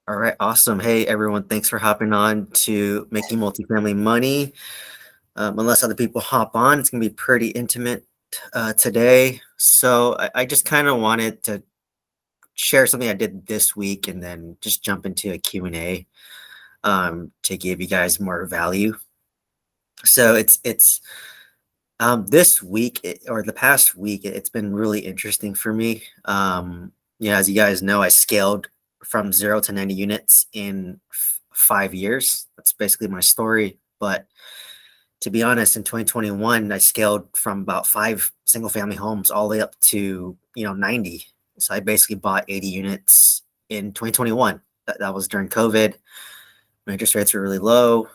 All right, awesome. Hey, everyone, thanks for hopping on to Making Multifamily Money. Unless other people hop on, it's going to be pretty intimate today. So I just kind of wanted to share something I did this week and then just jump into a Q&A to give you guys more value. So it's this week or the past week, it's been really interesting for me. As you guys know, I scaled from 0 to 90 units in 5 years. That's basically my story. But to be honest, in 2021, I scaled from about 5 single family homes all the way up to 90. So I basically bought 80 units in 2021. That was during COVID. My interest rates were really low,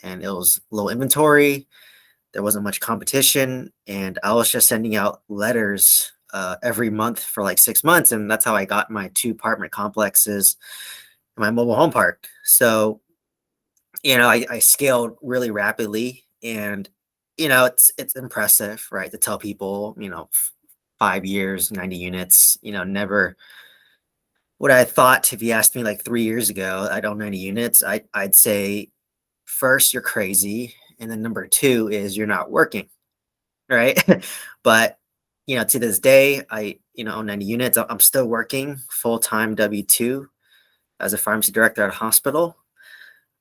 and it was low inventory. There wasn't much competition, and I was just sending out letters every month for like 6 months, and that's how I got my 2 apartment complexes in my mobile home park. So I scaled really rapidly, and it's impressive, right? To tell people, 5 years, 90 units. Never what I thought. If you asked me like 3 years ago, I'd own 90 units. I'd say first you're crazy, and then number two is you're not working, right? But to this day, I own 90 units. I'm still working full time W-2 as a pharmacy director at a hospital.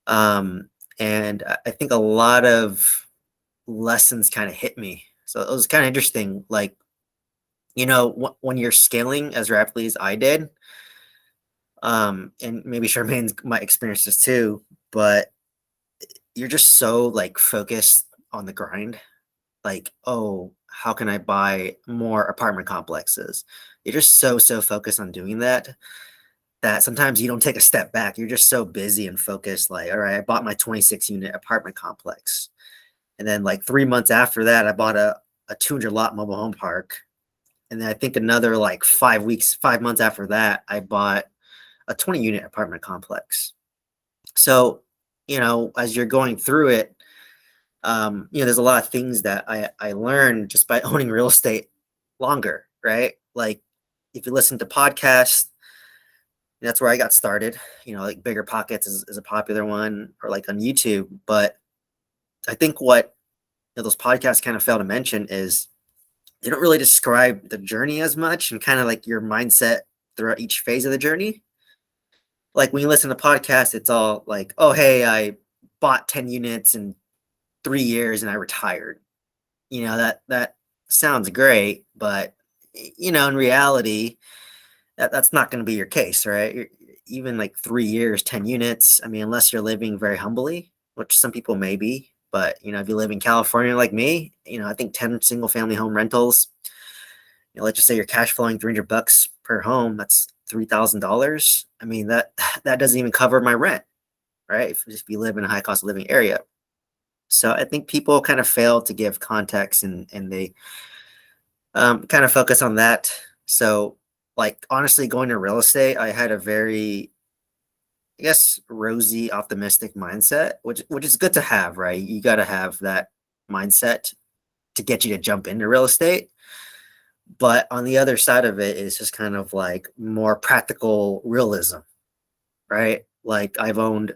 Um, and I think a lot of lessons kind of hit me. So it was kind of interesting. Like, when you're scaling as rapidly as I did, and maybe Charmaine's might experience this too, but you're just so like focused on the grind. Like, oh, how can I buy more apartment complexes? You're just so focused on doing that sometimes you don't take a step back. You're just so busy and focused. Like, all right, I bought my 26 unit apartment complex. And then like 3 months after that, I bought a 200 lot mobile home park. And then I think another like 5 weeks, 5 months after that, I bought a 20 unit apartment complex. So, as you're going through it, there's a lot of things that I learned just by owning real estate longer, right? Like if you listen to podcasts, that's where I got started. Like Bigger Pockets is a popular one, or like on YouTube. But I think what those podcasts kind of fail to mention is they don't really describe the journey as much, and kind of like your mindset throughout each phase of the journey. Like when you listen to podcasts, it's all like, oh, hey, I bought 10 units in 3 years and I retired. That sounds great, but in reality, that's not going to be your case, right? Even like 3 years, 10 units. I mean, unless you're living very humbly, which some people may be. But if you live in California like me, I think 10 single family home rentals. Let's just say you're cash flowing $300 per home. That's $3,000. I mean, that doesn't even cover my rent, right? If you live in a high cost of living area. So I think people kind of fail to give context, and they kind of focus on that. So, like, honestly, going to real estate, I had a very, I guess, rosy, optimistic mindset, which is good to have, right? You got to have that mindset to get you to jump into real estate. But on the other side of it is just kind of like more practical realism, right? Like I've owned,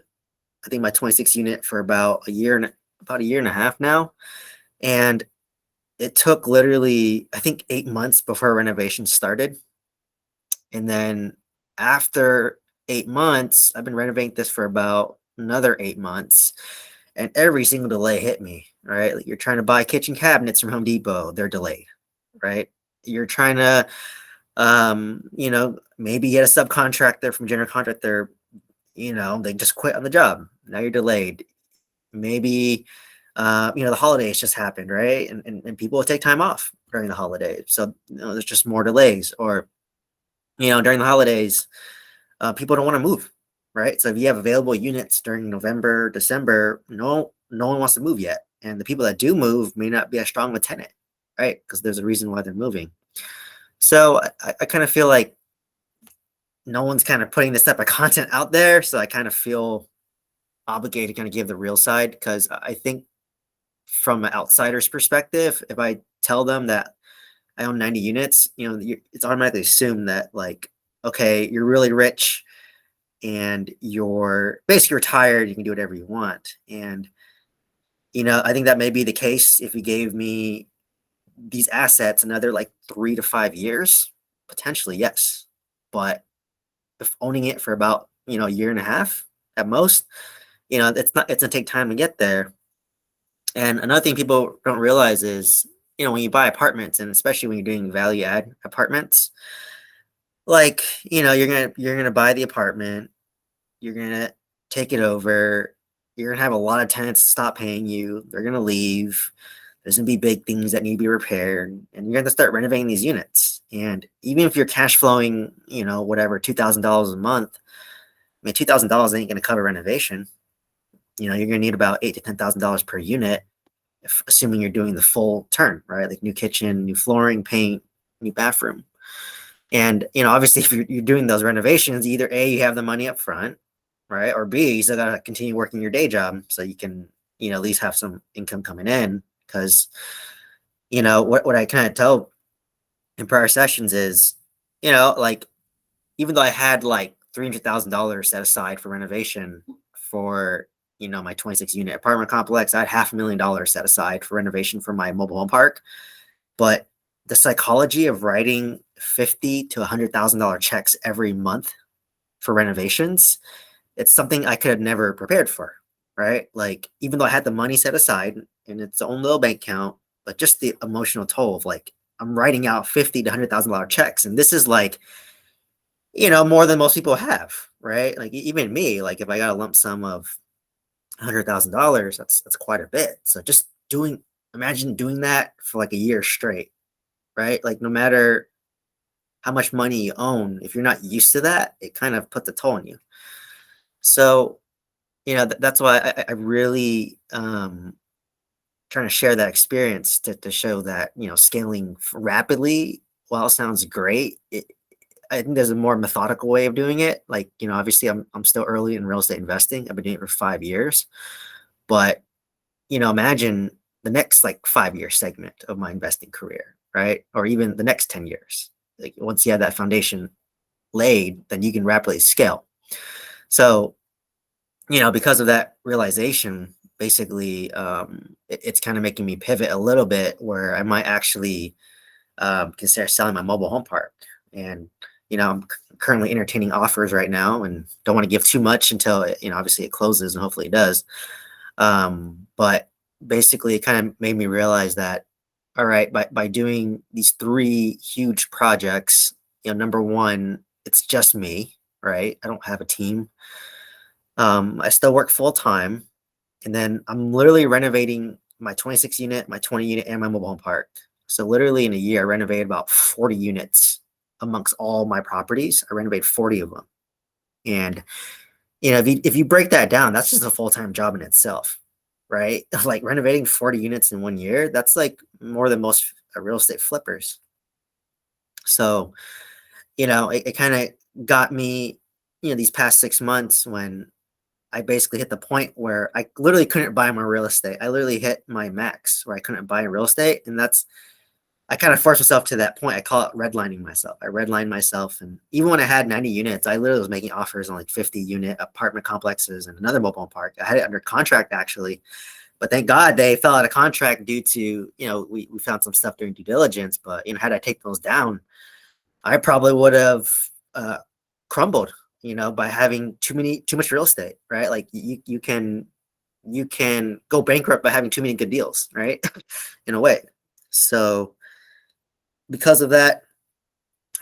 I think, my 26 unit for about a year and a half now, and it took literally, I think, 8 months before renovation started. And then after 8 months, I've been renovating this for about another 8 months. And every single delay hit me, right? Like you're trying to buy kitchen cabinets from Home Depot, they're delayed, right? You're trying to, maybe get a subcontractor from general contractor, they just quit on the job. Now you're delayed. Maybe the holidays just happened, right? And people will take time off during the holidays. So there's just more delays. Or, during the holidays, people don't want to move, right? So if you have available units during November, December, no one wants to move yet. And the people that do move may not be as strong of a tenant, right? Because there's a reason why they're moving. So I kind of feel like no one's kind of putting this type of content out there. So I kind of feel obligated to kind of give the real side, because I think from an outsider's perspective, if I tell them that I own 90 units, it's automatically assumed that, like, okay, you're really rich and you're basically retired. You can do whatever you want. And, I think that may be the case if you gave me these assets another like 3 to 5 years, potentially, yes. But if owning it for about, a year and a half at most, it's gonna take time to get there. And another thing people don't realize is, when you buy apartments, and especially when you're doing value add apartments, like, you're gonna buy the apartment, you're gonna take it over, you're gonna have a lot of tenants stop paying you, they're gonna leave, there's gonna be big things that need to be repaired, and you're gonna start renovating these units. And even if you're cash flowing, whatever, $2,000 a month, I mean, $2,000 ain't gonna cover renovation. You're gonna need about eight to $10,000 per unit, assuming you're doing the full turn, right? Like new kitchen, new flooring, paint, new bathroom. And obviously, if you're doing those renovations, either A, you have the money up front, right? Or B, you still gotta continue working your day job so you can, at least have some income coming in. Because, what I kind of tell in prior sessions is, like, even though I had like $300,000 set aside for renovation for, my 26 unit apartment complex, I had $500,000 set aside for renovation for my mobile home park. But the psychology of writing $50,000 to $100,000 checks every month for renovations, it's something I could have never prepared for, right? Like, even though I had the money set aside in its own little bank account, but just the emotional toll of like, I'm writing out $50,000 to $100,000 checks. And this is like, more than most people have, right? Like, even me, like, if I got a lump sum of $100,000, that's quite a bit. So just imagine doing that for like a year straight, right? Like, no matter how much money you own, if you're not used to that, it kind of puts a toll on you. So, that's why I really trying to share that experience to show that, scaling rapidly, while it sounds great, I think there's a more methodical way of doing it. Like, obviously I'm still early in real estate investing. I've been doing it for 5 years, but imagine the next like 5 year segment of my investing career, right? Or even the next 10 years. Like, once you have that foundation laid, then you can rapidly scale. So, because of that realization, basically, it's kind of making me pivot a little bit where I might actually consider selling my mobile home park. And, I'm currently entertaining offers right now and don't want to give too much until obviously it closes, and hopefully it does. But basically, it kind of made me realize that, all right, by doing these three huge projects, number one, it's just me, right? I don't have a team. I still work full time, and then I'm literally renovating my 26 unit, my 20 unit, and my mobile home park. So literally in a year, I renovated about 40 units amongst all my properties. I renovated 40 of them. And if you break that down, that's just a full-time job in itself, right? Like, renovating 40 units in 1 year, that's like more than most real estate flippers. So, it kind of got me, these past 6 months when I basically hit the point where I literally couldn't buy more real estate. I literally hit my max where I couldn't buy real estate. And I kind of forced myself to that point. I call it redlining myself. I redlined myself. And even when I had 90 units, I literally was making offers on like 50 unit apartment complexes and another mobile home park. I had it under contract actually. But thank God they fell out of contract due to, we found some stuff during due diligence. But, had I take those down, I probably would have crumbled, by having too much real estate, right? Like, you can go bankrupt by having too many good deals, right? In a way. So because of that,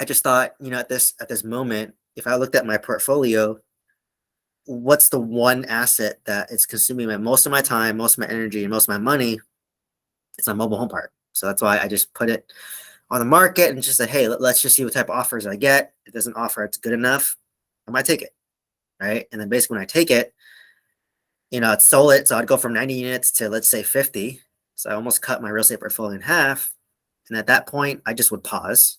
I just thought, at this moment, if I looked at my portfolio, what's the one asset that is consuming most of my time, most of my energy, and most of my money? It's my mobile home park. So that's why I just put it on the market and just said, hey, let's just see what type of offers I get. If it doesn't offer, it's good enough, I might take it, right? And then basically when I take it, it's sold it. So I'd go from 90 units to, let's say, 50. So I almost cut my real estate portfolio in half. And at that point, I just would pause,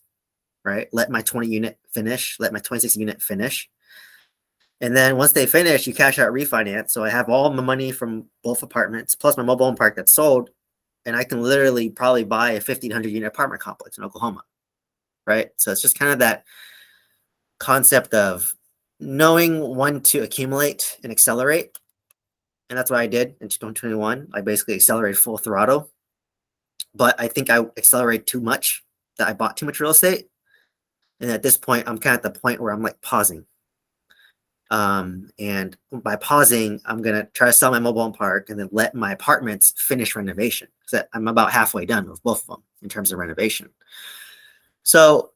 right? Let my 20 unit finish, let my 26 unit finish. And then once they finish, you cash out refinance. So I have all my money from both apartments plus my mobile home park that's sold. And I can literally probably buy a 1,500 unit apartment complex in Oklahoma, right? So it's just kind of that concept of knowing when to accumulate and accelerate, and that's what I did in 2021. I basically accelerated full throttle, but I think I accelerated too much, that I bought too much real estate. And at this point, I'm kind of at the point where I'm like pausing. And by pausing, I'm gonna try to sell my mobile home park and then let my apartments finish renovation. So I'm about halfway done with both of them in terms of renovation. So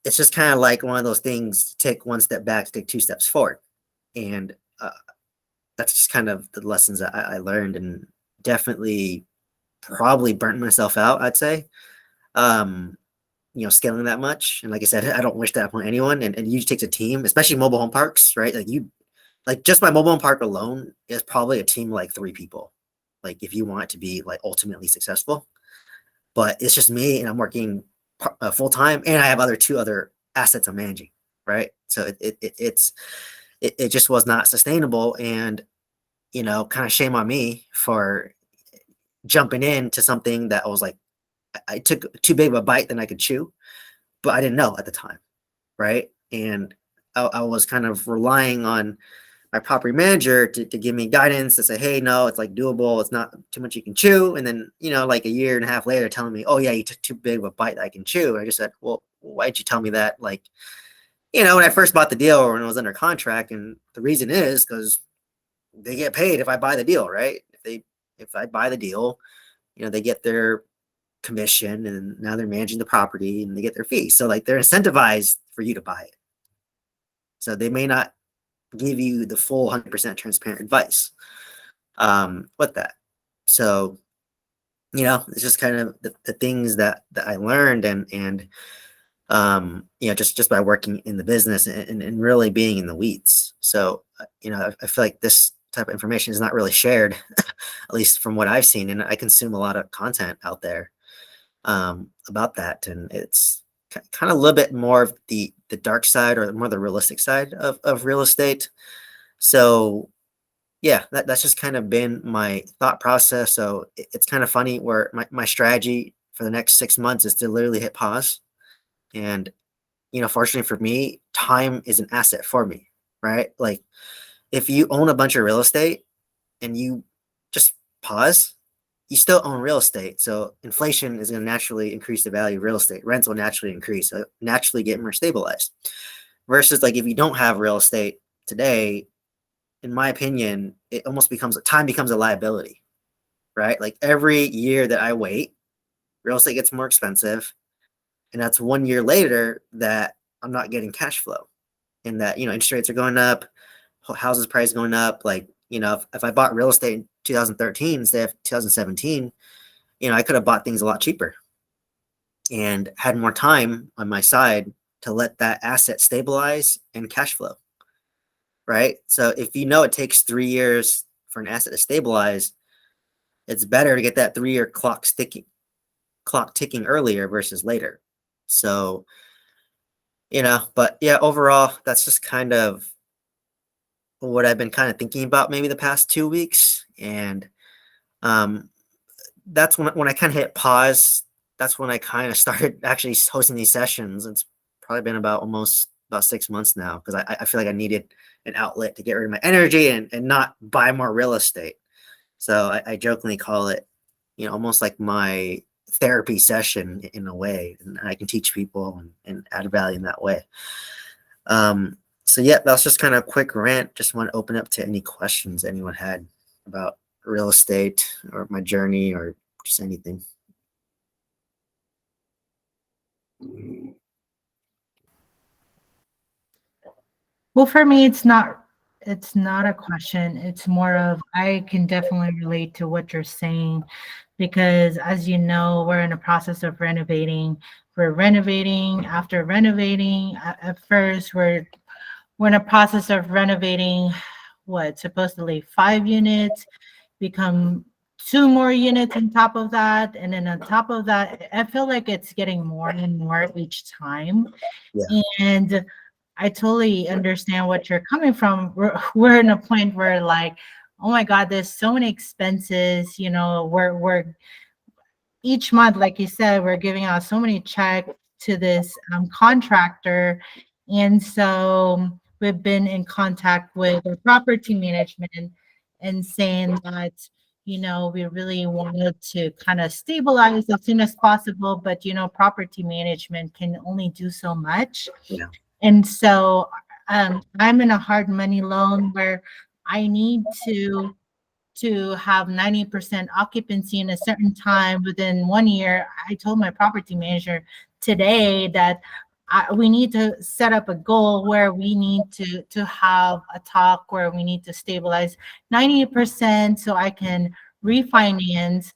it's just kind of like one of those things: take one step back, take two steps forward, and that's just kind of the lessons that I learned, and definitely probably burnt myself out, I'd say. Um, scaling that much. And like I said, I don't wish that upon anyone. And it usually takes a team, especially mobile home parks, right? Like just my mobile home park alone is probably a team of like three people. Like if you want it to be like ultimately successful, but it's just me and I'm working full time, and I have two other assets I'm managing, right? So it just was not sustainable, and kind of shame on me for jumping into something that was like I took too big of a bite than I could chew, but I didn't know at the time, right? And I was kind of relying on my property manager to give me guidance to say, hey, no, it's like doable. It's not too much you can chew. And then, like a year and a half later, telling me, oh, yeah, you took too big of a bite that I can chew. And I just said, well, why'd you tell me that? Like, when I first bought the deal or when I was under contract. And the reason is because they get paid if I buy the deal, right? If I buy the deal, they get their commission, and now they're managing the property and they get their fee. So like they're incentivized for you to buy it. So they may not give you the full 100% transparent advice with that. So, it's just kind of the things that I learned, and just by working in the business, and really being in the weeds. So, I feel like this type of information is not really shared, at least from what I've seen. And I consume a lot of content out there about that. And it's kind of a little bit more of the dark side, or more the realistic side of real estate. So yeah, that's just kind of been my thought process. So it's kind of funny where my strategy for the next 6 months is to literally hit pause. And, fortunately for me, time is an asset for me, right? Like if you own a bunch of real estate and you just pause, you still own real estate. So inflation is going to naturally increase the value of real estate. Rents will naturally increase, so naturally get more stabilized. Versus like if you don't have real estate today, in my opinion, it almost becomes a liability, right? Like every year that I wait, real estate gets more expensive. And that's 1 year later that I'm not getting cash flow, and that, interest rates are going up, houses price going up. Like, if I bought real estate in 2013 instead of 2017, I could have bought things a lot cheaper and had more time on my side to let that asset stabilize and cash flow, right? So if it takes 3 years for an asset to stabilize, it's better to get that 3 year clock ticking earlier versus later. So, but yeah, overall, that's just kind of what I've been kind of thinking about maybe the past 2 weeks. And um, that's when I kind of hit pause. That's when I kind of started actually hosting these sessions. It's probably been almost about 6 months now, because I feel like I needed an outlet to get rid of my energy and not buy more real estate. So I jokingly call it, almost like my therapy session in a way, and I can teach people and add value in that way. So yeah, that's just kind of a quick rant. Just want to open up to any questions anyone had about real estate or my journey or just anything. Well, for me, it's not a question. It's more of I can definitely relate to what you're saying because as you know, we're in a process of renovating. We're renovating after renovating. At first, we're in a process of renovating what supposedly 5 units become two more units on top of that, and then on top of that, I feel like it's getting more and more each time. Yeah. And I totally understand what you're coming from. We're in a point where like, oh my God, there's so many expenses. We're each month, like you said, we're giving out so many checks to this contractor, and so we've been in contact with the property management and saying that, we really wanted to kind of stabilize as soon as possible, but property management can only do so much. Yeah. And so I'm in a hard money loan where I need to have 90% occupancy in a certain time within 1 year. I told my property manager today that we need to set up a goal where we need to have a talk where we need to stabilize 90% so I can refinance.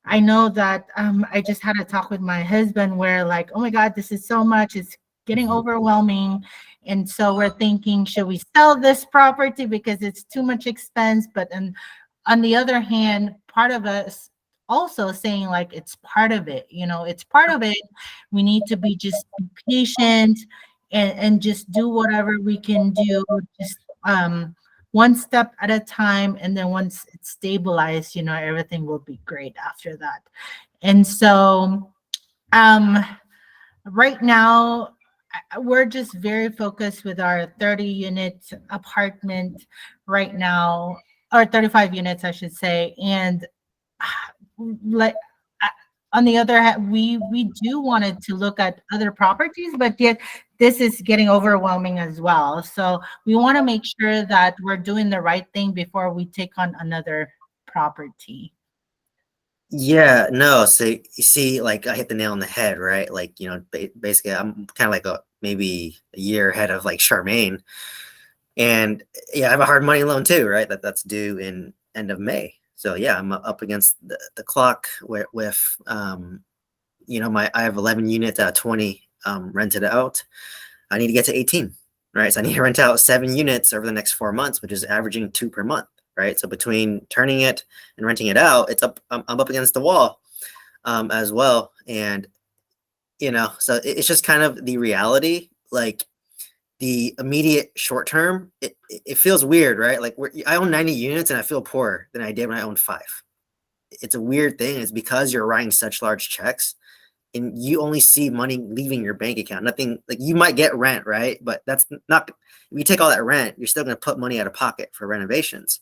I know that I just had a talk with my husband where, like, oh my God, this is so much. It's getting Mhm. overwhelming. And so we're thinking, should we sell this property because it's too much expense? But then on the other hand, part of us also saying, like, it's part of it, it's part of it. We need to be just patient and just do whatever we can do, just one step at a time. And then once it's stabilized, everything will be great after that. And so um right now, we're just very focused with our 30 unit apartment right now, or 35 units, I should say. And like, uh, on the other hand, we do wanted to look at other properties, but yet this is getting overwhelming as well. So we want to make sure that we're doing the right thing before we take on another property. Yeah, no, so you see, like I hit the nail on the head, right? Like, basically I'm kind of like maybe a year ahead of like Charmaine. And yeah, I have a hard money loan too, right? That's due in end of May. So yeah, I'm up against the clock with my I have 11 units out of 20 rented out. I need to get to 18, right? So I need to rent out 7 units over the next 4 months, which is averaging two per month, right? So between turning it and renting it out, I'm up against the wall as well. And so it's just kind of the reality. Like the immediate short term, it feels weird, right? Like I own 90 units and I feel poorer than I did when I owned five. It's a weird thing. It's because you're writing such large checks and you only see money leaving your bank account. Nothing, like you might get rent, right? But that's not, if you take all that rent, you're still going to put money out of pocket for renovations.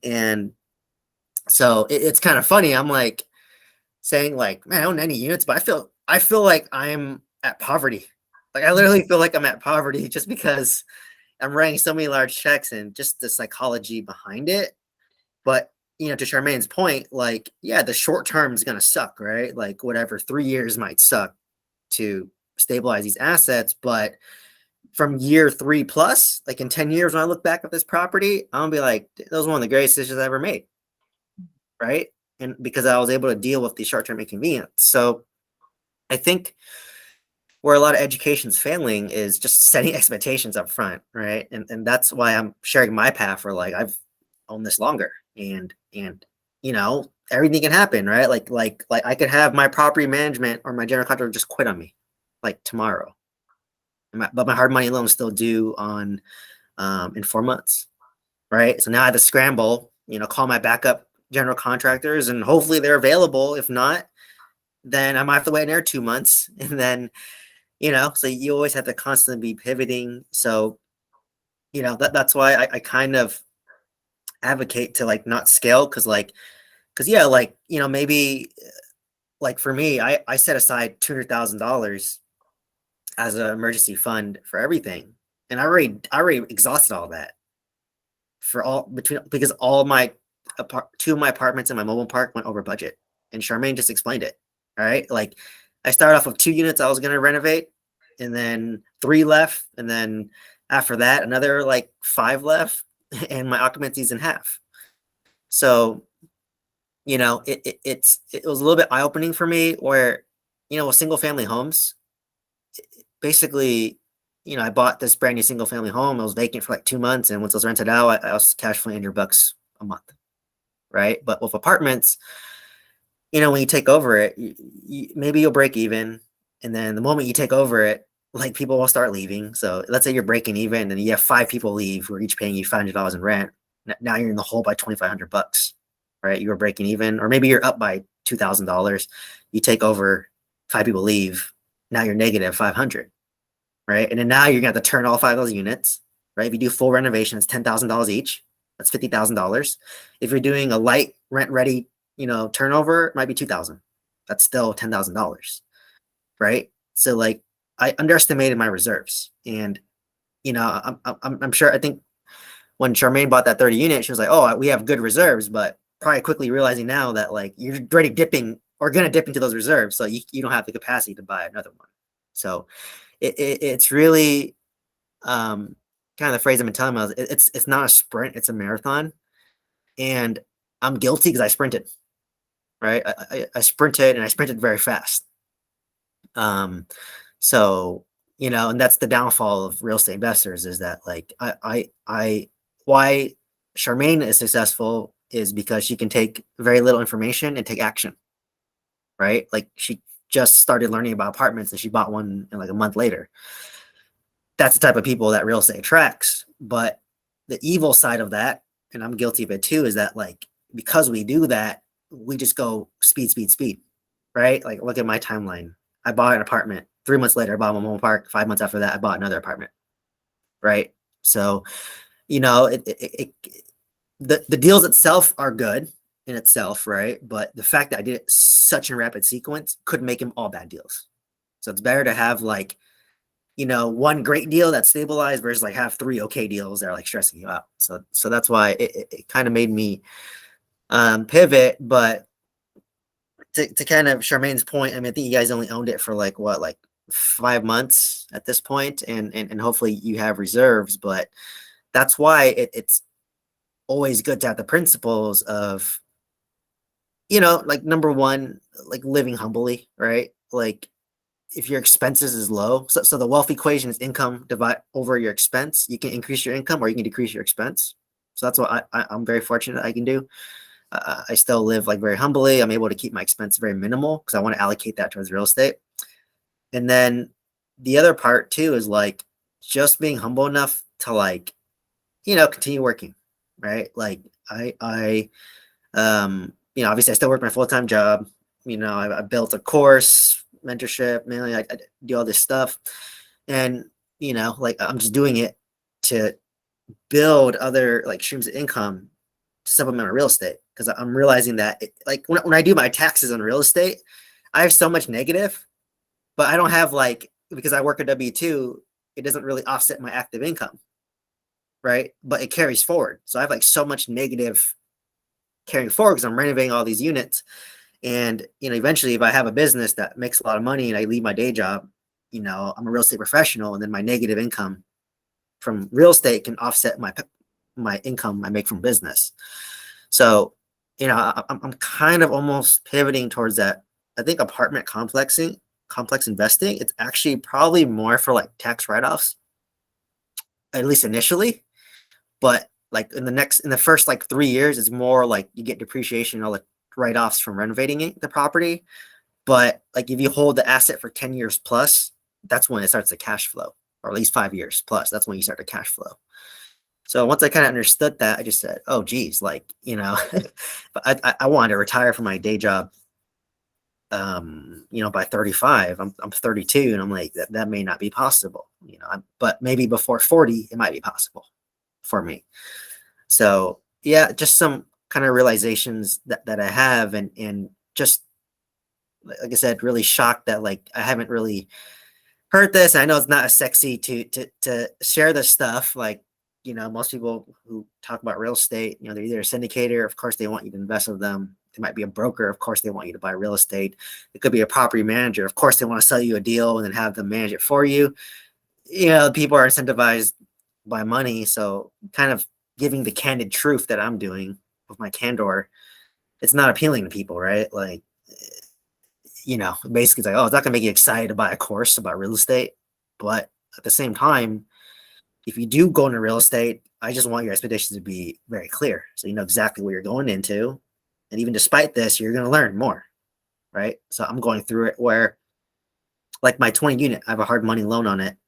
And so it's kind of funny. I'm like saying like, man, I own 90 units, but I feel like I'm at poverty. Like I literally feel like I'm at poverty just because I'm writing so many large checks and just the psychology behind it. But to Charmaine's point, like, yeah, the short term is gonna suck, right? Like whatever, 3 years might suck to stabilize these assets, but from year three plus, like in 10 years, when I look back at this property, I'm gonna be like, that was one of the greatest decisions I ever made, right? And because I was able to deal with the short term inconvenience. So I think where a lot of education's failing is just setting expectations up front, right? And that's why I'm sharing my path for like I've owned this longer and everything can happen, right? Like I could have my property management or my general contractor just quit on me like tomorrow. But my hard money loan is still due on in 4 months, right? So now I have to scramble, call my backup general contractors and hopefully they're available. If not, then I might have to wait another 2 months and then so you always have to constantly be pivoting. So that's why I kind of advocate to like not scale because yeah, like maybe like for me, I set aside $200,000 as an emergency fund for everything, and I already exhausted all that for all between because all my two of my apartments in my mobile park went over budget, and Charmaine just explained it. All right, like I started off with 2 units I was gonna renovate, and then three left, and then after that another like five left, and my occupancy's in half. So it was a little bit eye opening for me where with single family homes, basically, I bought this brand new single family home. It was vacant for like 2 months, and once I was rented out, I was cash flowing $100 a month, right? But with apartments, when you take over it, maybe you'll break even, and then the moment you take over it, like people will start leaving. So let's say you're breaking even, and you have five people leave who are each paying you $500 in rent. Now you're in the hole by $2,500, right? You were breaking even, or maybe you're up by $2,000. You take over, five people leave. Now you're negative 500, right? And then now you're gonna have to turn all five of those units. right? If you do full renovation, it's $10,000 each. That's $50,000. If you're doing a light rent ready, turnover, it might be 2,000. That's still $10,000, right? So like I underestimated my reserves, and I'm sure. I think when Charmaine bought that 30 unit, she was like, "Oh, we have good reserves," but probably quickly realizing now that like you're already dipping or gonna dip into those reserves, so you don't have the capacity to buy another one. So it's really um, kind of the phrase I've been telling myself. It's not a sprint; it's a marathon, and I'm guilty because I sprinted. Right, I sprinted and I sprinted very fast. Um, so and that's the downfall of real estate investors is that like why Charmaine is successful is because she can take very little information and take action, right? Like she just started learning about apartments and she bought one in like a month later. That's the type of people that real estate attracts. But the evil side of that, and I'm guilty of it too, is that like because we do that, we just go speed, speed, speed, right? Like look at my timeline. I bought an apartment. 3 months later, I bought my home park. 5 months after that, I bought another apartment, right? So, the deals itself are good in itself, right? But the fact that I did it such in rapid sequence could make them all bad deals. So it's better to have like one great deal that's stabilized versus like have three okay deals that are like stressing you out. So that's why it kind of made me pivot. But to kind of Charmaine's point, I mean, I think you guys only owned it for like what, like 5 months at this point, and hopefully you have reserves. But that's why it's always good to have the principles of like number one, like living humbly, right? Like if your expenses is low, so the wealth equation is income divide over your expense. You can increase your income or you can decrease your expense. So that's what I'm very fortunate I can do. I still live like very humbly. I'm able to keep my expense very minimal because I want to allocate that towards real estate. And then the other part too is like just being humble enough to like continue working, right? Like obviously I still work my full-time job. I built a course, mentorship, mainly I do all this stuff. And, like I'm just doing it to build other like streams of income to supplement my real estate. Cause I'm realizing that like when I do my taxes on real estate, I have so much negative, but I don't have like, because I work a W-2, it doesn't really offset my active income. Right. But it carries forward. So I have like so much negative carrying forward because I'm renovating all these units. And, eventually if I have a business that makes a lot of money and I leave my day job, I'm a real estate professional, and then my negative income from real estate can offset my income I make from business. So, I'm kind of almost pivoting towards that. I think apartment complex investing, it's actually probably more for like tax write-offs, at least initially. But like in the first like 3 years, it's more like you get depreciation and all the write-offs from renovating the property. But like if you hold the asset for 10 years plus, that's when it starts to cash flow, or at least 5 years plus. That's when you start to cash flow. So once I kind of understood that, I just said, oh, geez, like, I wanted to retire from my day job, by 35. I'm 32, and I'm like, that may not be possible, but maybe before 40, it might be possible for me. So yeah, just some kind of realizations that I have, and just like I said, really shocked that like I haven't really heard this. I know it's not as sexy to share this stuff. Like, most people who talk about real estate, they're either a syndicator, of course they want you to invest with them. It might be a broker, of course they want you to buy real estate. It could be a property manager, of course they want to sell you a deal and then have them manage it for you. People are incentivized by money, so kind of giving the candid truth that I'm doing with my candor, it's not appealing to people, right? Like, basically it's like, oh, it's not gonna make you excited to buy a course about real estate. But at the same time, if you do go into real estate, I just want your expectations to be very clear. So you know exactly what you're going into. And even despite this, you're gonna learn more. Right. So I'm going through it where like my 20 unit, I have a hard money loan on it.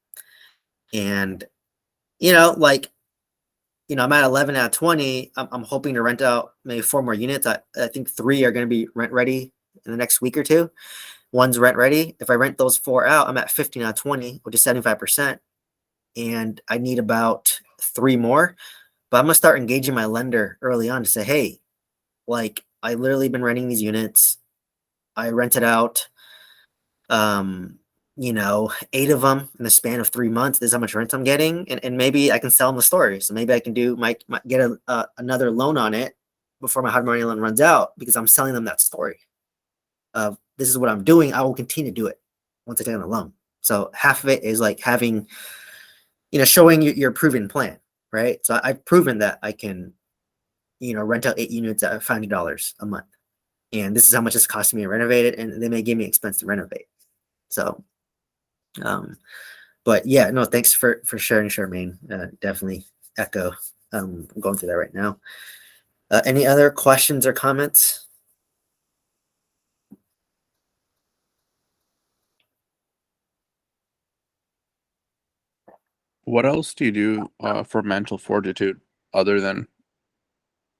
And like I'm at 11 out of 20. I'm hoping to rent out maybe 4 more units. I think 3 are going to be rent ready in the next week or two. One's rent ready. If I rent those 4 out, I'm at 15 out of 20, which is 75%. And I need about three more, but I'm gonna start engaging my lender early on to say, hey, like I literally been renting these units. I rented out um, 8 of them in the span of 3 months. This is how much rent I'm getting, and maybe I can sell them the story. So maybe I can do my get another loan on it before my hard money loan runs out because I'm selling them that story of this is what I'm doing. I will continue to do it once I take on the loan. So half of it is like having, showing your proven plan, right? So I've proven that I can, rent out 8 units at $500 a month, and this is how much it's costing me to renovate it, and they may give me expense to renovate. So, um, but yeah, no, thanks for sharing, Charmaine. Definitely echo. I'm going through that right now. Any other questions or comments? What else do you do for mental fortitude other than,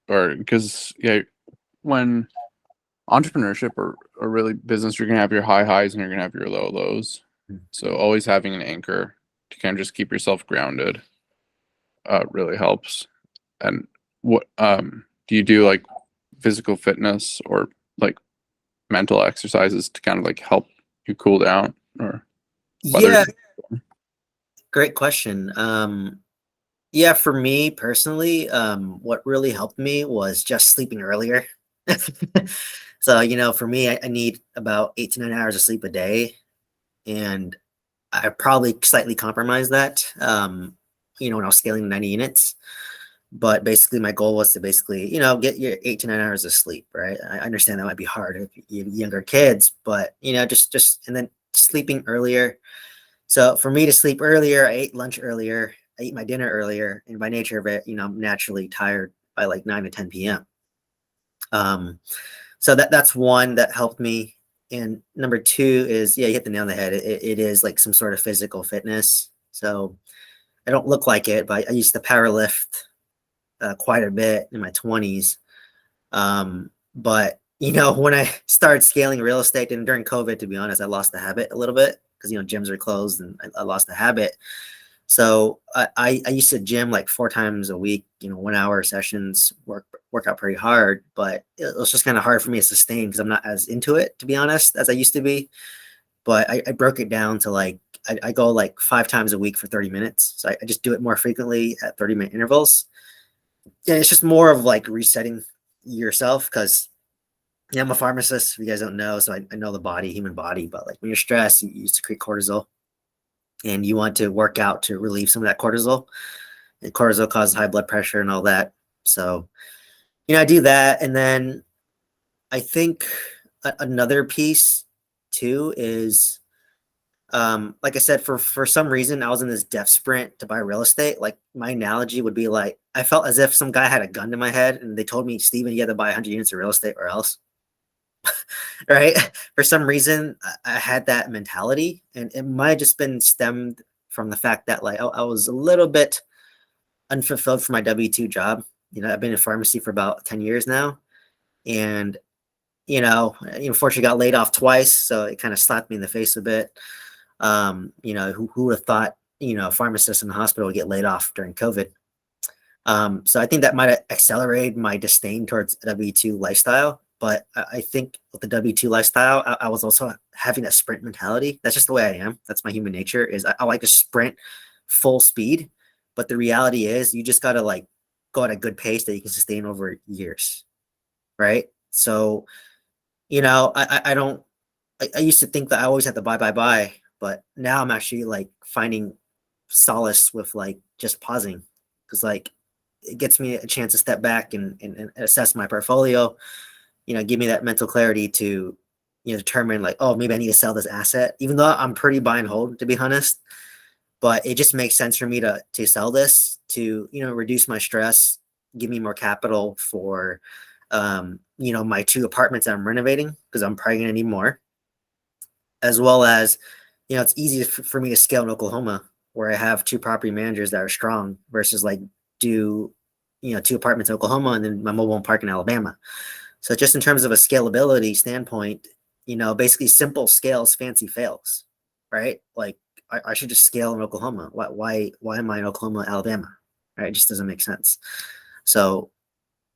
or because yeah, when entrepreneurship or really business, you're gonna have your high highs and you're gonna have your low lows. So always having an anchor to kind of just keep yourself grounded really helps. And what do you do, like physical fitness or like mental exercises to kind of like help you cool down, or whether Yeah, great question. Yeah, for me personally, what really helped me was just sleeping earlier. So, for me, I need about 8 to 9 hours of sleep a day, and I probably slightly compromised that, when I was scaling to 90 units. But basically, my goal was to basically, get your 8 to 9 hours of sleep, right? I understand that might be hard if you have younger kids, but and then sleeping earlier. So for me to sleep earlier, I ate lunch earlier, I eat my dinner earlier, and by nature of it, I'm naturally tired by like 9 to 10 p.m. Um, so that's one that helped me. And number two is, yeah, you hit the nail on the head. It is like some sort of physical fitness. So I don't look like it, but I used to power lift quite a bit in my 20s. But when I started scaling real estate and during COVID, to be honest, I lost the habit a little bit because gyms are closed and I lost the habit. So I used to gym like 4 times a week, 1 hour sessions, work out pretty hard, but it was just kind of hard for me to sustain because I'm not as into it, to be honest, as I used to be. But I broke it down to like I go like 5 times a week for 30 minutes. So I just do it more frequently at 30-minute intervals. And it's just more of like resetting yourself because I'm a pharmacist. If you guys don't know, so I know the body, human body, but like when you're stressed, you secrete cortisol, and you want to work out to relieve some of that cortisol. And cortisol causes high blood pressure and all that. So, I do that. And then I think another piece too is, like I said, for some reason, I was in this death sprint to buy real estate. Like my analogy would be like, I felt as if some guy had a gun to my head and they told me, Steven, you had to buy 100 units of real estate or else. Right. For some reason, I had that mentality, and it might have just been stemmed from the fact that like I was a little bit unfulfilled for my W-2 job. I've been in pharmacy for about 10 years now, and unfortunately got laid off twice, so it kind of slapped me in the face a bit. Who would have thought, pharmacists in the hospital would get laid off during COVID? So I think that might have accelerated my disdain towards W-2 lifestyle. But I think with the W-2 lifestyle, I was also having that sprint mentality. That's just the way I am. That's my human nature is I like to sprint full speed. But the reality is you just got to like go at a good pace that you can sustain over years. Right. So, I don't, I used to think that I always had to buy, but now I'm actually like finding solace with like just pausing because like it gets me a chance to step back and assess my portfolio, give me that mental clarity to, determine like, oh, maybe I need to sell this asset, even though I'm pretty buy and hold, to be honest. But it just makes sense for me to sell this to, reduce my stress, give me more capital for, my 2 apartments that I'm renovating because I'm probably gonna need more, as well as, it's easy for me to scale in Oklahoma where I have 2 property managers that are strong versus like do, 2 apartments in Oklahoma and then my mobile home park in Alabama. So just in terms of a scalability standpoint, basically simple scales, fancy fails, right? Like I should just scale in Oklahoma. Why am I in Oklahoma, Alabama, right? It just doesn't make sense. So,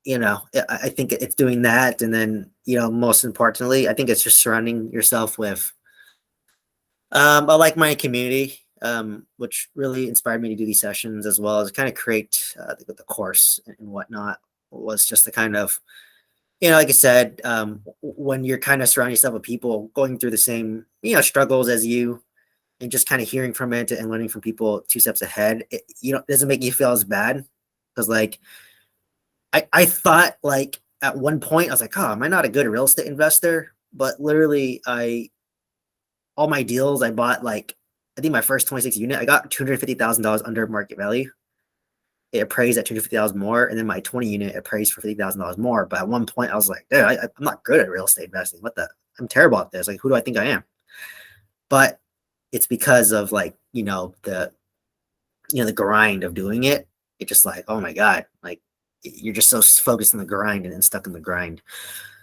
I think it's doing that. And then, most importantly, I think it's just surrounding yourself with a like-minded community, which really inspired me to do these sessions as well as kind of create the course and whatnot, was just the kind of, like I said, when you're kind of surrounding yourself with people going through the same, struggles as you, and just kind of hearing from it and learning from people 2 steps ahead, it doesn't make you feel as bad. Because like, I thought like at one point I was like, oh, am I not a good real estate investor? But literally, all my deals I bought, like, I think my first 26 unit, I got $250,000 under market value. It appraised at 250,000 more, and then my 20 unit appraised for $50,000 more. But at one point, I was like, dude, I'm not good at real estate investing. What the? I'm terrible at this. Like, who do I think I am? But it's because of like, the grind of doing it. It's just like, oh my god, like you're just so focused on the grind and stuck in the grind.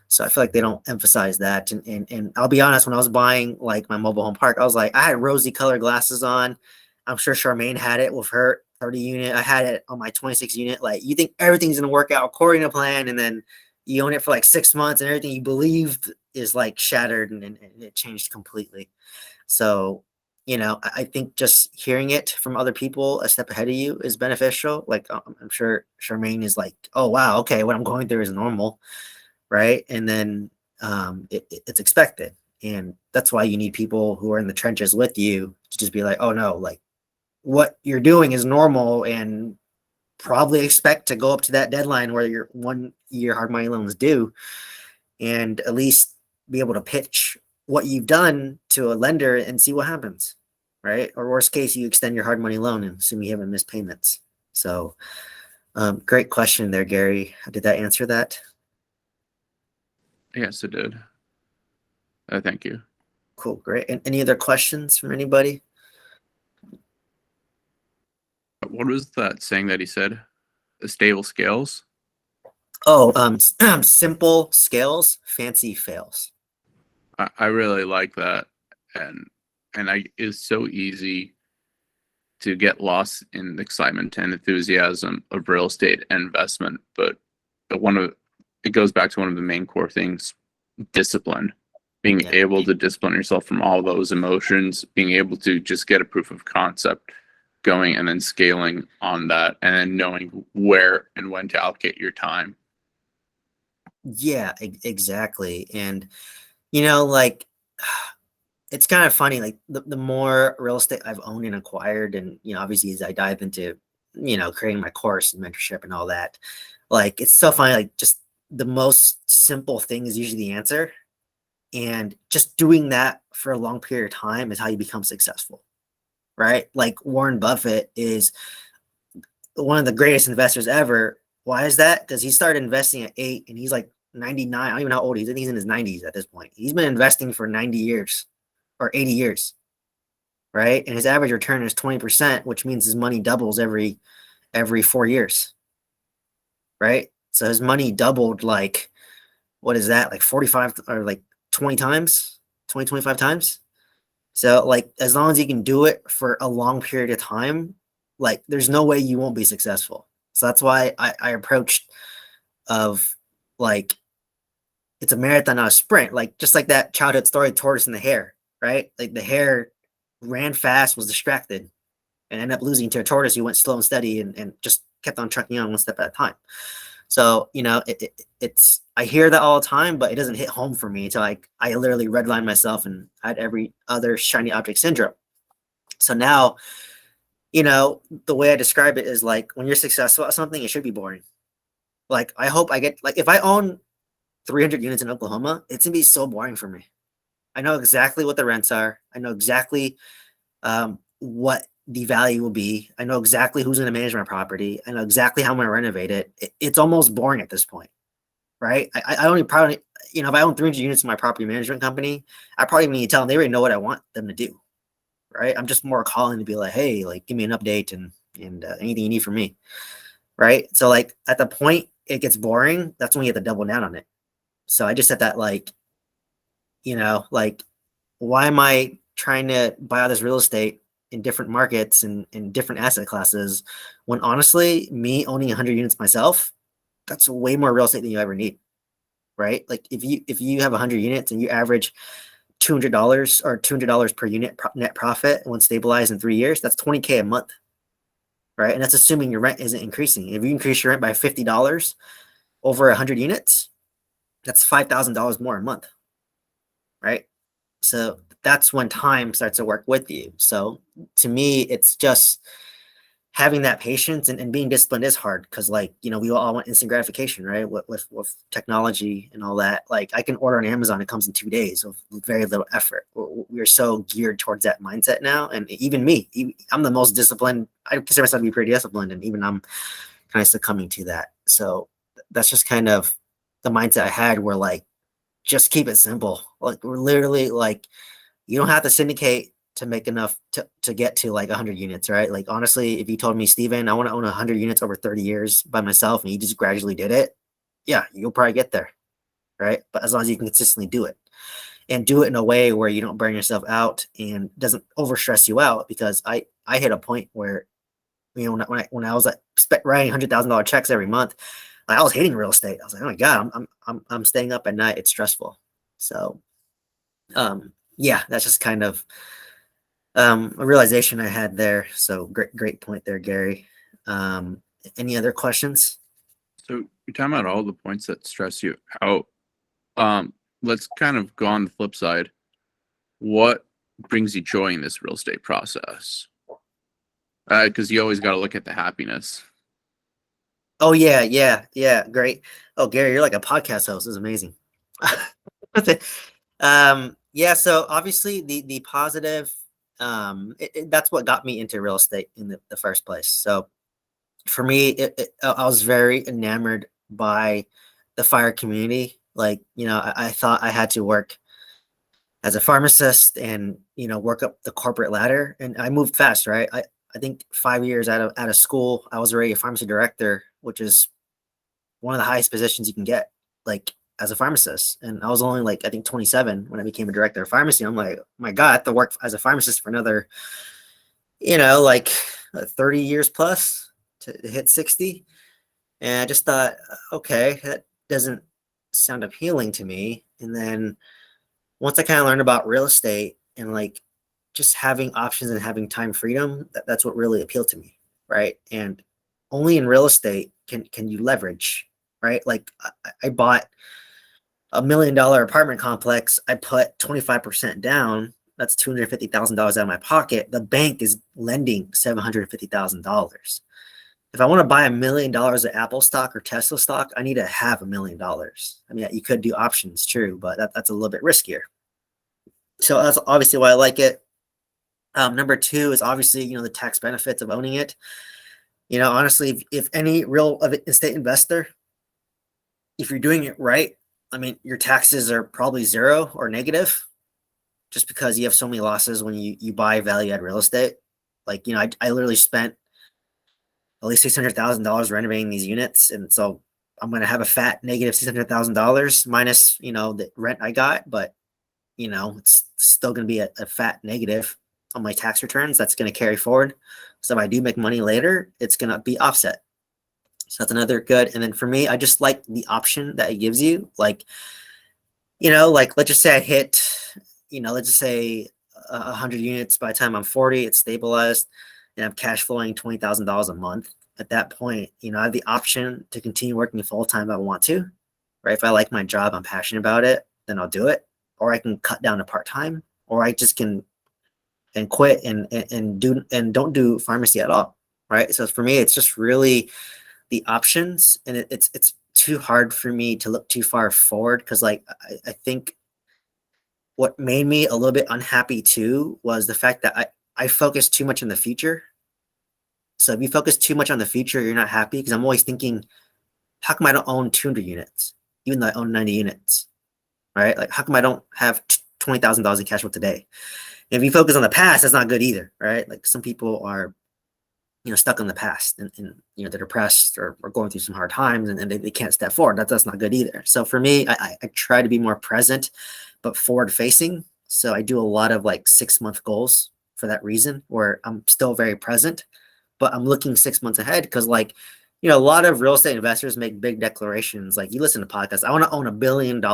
So I feel like they don't emphasize that. And I'll be honest, when I was buying like my mobile home park, I was like, I had rosy colored glasses on. I'm sure Charmaine had it with her 30 unit. I had it on my 26 unit. Like, you think everything's gonna work out according to plan, and then you own it for like 6 months, and everything you believed is like shattered, and it changed completely. So, I think just hearing it from other people a step ahead of you is beneficial. Like, I'm sure Charmaine is like, oh wow, okay, what I'm going through is normal, right? And then it's expected, and that's why you need people who are in the trenches with you to just be like, oh no, like what you're doing is normal, and probably expect to go up to that deadline where your 1 year hard money loan is due, and at least be able to pitch what you've done to a lender and see what happens, right? Or worst case, you extend your hard money loan and assume you haven't missed payments. So, great question there, Gary. Did that answer that? Yes, it did. Thank you. Cool, great. And any other questions from anybody? What was that saying that he said? The stable scales? Oh, simple scales, fancy fails. I really like that, and it's so easy to get lost in the excitement and enthusiasm of real estate and investment. But it goes back to one of the main core things: discipline. Being able to discipline yourself from all those emotions, being able to just get a proof of concept going, and then scaling on that, and then knowing where and when to allocate your time. Yeah, exactly. And like, it's kind of funny, like the more real estate I've owned and acquired, and obviously as I dive into creating my course and mentorship and all that, like it's so funny, like just the most simple thing is usually the answer, and just doing that for a long period of time is how you become successful, right? Like Warren Buffett is one of the greatest investors ever. Why is that? Because he started investing at 8 and he's like 99. I don't even know how old he is. I think he's in his 90s at this point. He's been investing for 90 years or 80 years, right? And his average return is 20%, which means his money doubles every 4 years, right? So his money doubled, like, what is that? Like 45 or like 20 times, 20, 25 times. So like, as long as you can do it for a long period of time, like there's no way you won't be successful. So that's why I approached of like, it's a marathon, not a sprint. Like just like that childhood story, tortoise and the hare, right? Like the hare ran fast, was distracted, and ended up losing to a tortoise who went slow and steady and just kept on trucking on one step at a time. So it's I hear that all the time, but it doesn't hit home for me until I literally redline myself and had every other shiny object syndrome. So now, the way I describe it is like when you're successful at something, it should be boring. Like I hope I get, like, if I own 300 units in Oklahoma, it's gonna be so boring for me. I know exactly what the rents are. I know exactly what the value will be. I know exactly who's going to manage my property. I know exactly how I'm going to renovate it. It's almost boring at this point, right? I don't even probably, if I own 300 units in my property management company, I probably need to tell them they already know what I want them to do, right? I'm just more calling to be like, hey, like give me an update and anything you need from me, right? So like at the point it gets boring, that's when you have to double down on it. So I just said that, like, like, why am I trying to buy all this real estate in different markets and in different asset classes, when honestly, me owning 100 units myself, that's way more real estate than you ever need, right? Like if you have 100 units and you average $200 or $200 per unit net profit when stabilized in 3 years, that's 20K a month, right? And that's assuming your rent isn't increasing. If you increase your rent by $50 over 100 units, that's $5,000 more a month, right? So that's when time starts to work with you. So to me, it's just having that patience and being disciplined is hard because, like, you know, we all want instant gratification, right? With technology and all that. Like, I can order on Amazon, it comes in 2 days with very little effort. We're so geared towards that mindset now. And even me, I'm the most disciplined. I consider myself to be pretty disciplined, and even I'm kind of succumbing to that. So that's just kind of the mindset I had where, like, just keep it simple. Like, we're literally like, you don't have to syndicate to make enough to get to like 100 units, right? Like, honestly, if you told me, Steven, I want to own 100 units over 30 years by myself, and you just gradually did it, yeah, you'll probably get there, right? But as long as you can consistently do it and do it in a way where you don't burn yourself out and doesn't over stress you out, because I hit a point where, you know, when I was like writing $100,000 checks every month, like, I was hating real estate. I was like, oh my god, I'm staying up at night. It's stressful. So, yeah, that's just kind of a realization I had there. So great point there, Gary. Any other questions? So you're talking about all the points that stress you out. Let's kind of go on the flip side. What brings you joy in this real estate process? Because you always got to look at the happiness. Oh yeah, great. Oh, Gary, you're like a podcast host. This is amazing. Yeah, so obviously the positive, that's what got me into real estate in the first place. So for me, I was very enamored by the fire community. Like, you know, I thought I had to work as a pharmacist and, you know, work up the corporate ladder. And I moved fast, right? I think 5 years out of school, I was already a pharmacy director, which is one of the highest positions you can get, like, as a pharmacist. And I was only like, I think 27 when I became a director of pharmacy. I'm like, oh my God, I have to work as a pharmacist for another, you know, like 30 years plus to hit 60. And I just thought, okay, that doesn't sound appealing to me. And then once I kind of learned about real estate and, like, just having options and having time freedom, that's what really appealed to me, right? And only in real estate can you leverage, right? Like, I bought a $1 million apartment complex. I put 25% down. That's $250,000 out of my pocket. The bank is lending $750,000. If I want to buy $1 million of Apple stock or Tesla stock, I need to have $1 million. I mean, you could do options, true, but that's a little bit riskier. So that's obviously why I like it. Number two is obviously, you know, the tax benefits of owning it. You know, honestly, if any real estate investor, if you're doing it right, I mean, your taxes are probably zero or negative, just because you have so many losses when you buy value add real estate. Like, you know, I literally spent at least $600,000 renovating these units, and so I'm going to have a fat negative $600,000 minus, you know, the rent I got, but, you know, it's still going to be a fat negative on my tax returns. That's going to carry forward. So if I do make money later, it's going to be offset. So that's another good. And then for me, I just like the option that it gives you. Like, you know, like, let's just say I hit, you know, let's just say 100 units by the time I'm 40, it's stabilized, and I'm cash flowing $20,000 a month. At that point, you know, I have the option to continue working full time if I want to, right? If I like my job, I'm passionate about it, then I'll do it. Or I can cut down to part time, or I just can and quit and don't do pharmacy at all, right? So for me, it's just really the options, and it's too hard for me to look too far forward, because, like, I think what made me a little bit unhappy too was the fact that I focus too much on the future. So if you focus too much on the future, you're not happy, because I'm always thinking, how come I don't own 200 units, even though I own 90 units, right? Like, how come I don't have $20,000 in cash flow today? And if you focus on the past, that's not good either, right? Like, some people are, you know, stuck in the past, and you know, they're depressed or going through some hard times, and they can't step forward. That's not good either. So for me, I try to be more present, but forward facing. So I do a lot of, like, 6-month goals for that reason, where I'm still very present, but I'm looking 6 months ahead because, like, a lot of real estate investors make big declarations. Like, you listen to podcasts, I want to own $1 billion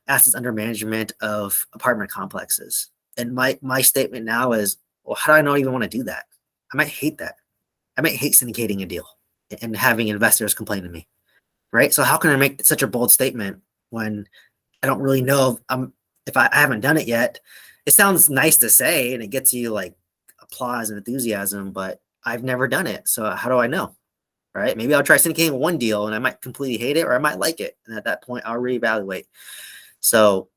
assets under management of apartment complexes. And my statement now is, well, how do I not even want to do that? I might hate that. I might hate syndicating a deal and having investors complain to me, right? So how can I make such a bold statement when I don't really know if I haven't done it yet? It sounds nice to say and it gets you like applause and enthusiasm, but I've never done it. So how do I know? Right? Maybe I'll try syndicating one deal and I might completely hate it or I might like it. And at that point, I'll reevaluate. So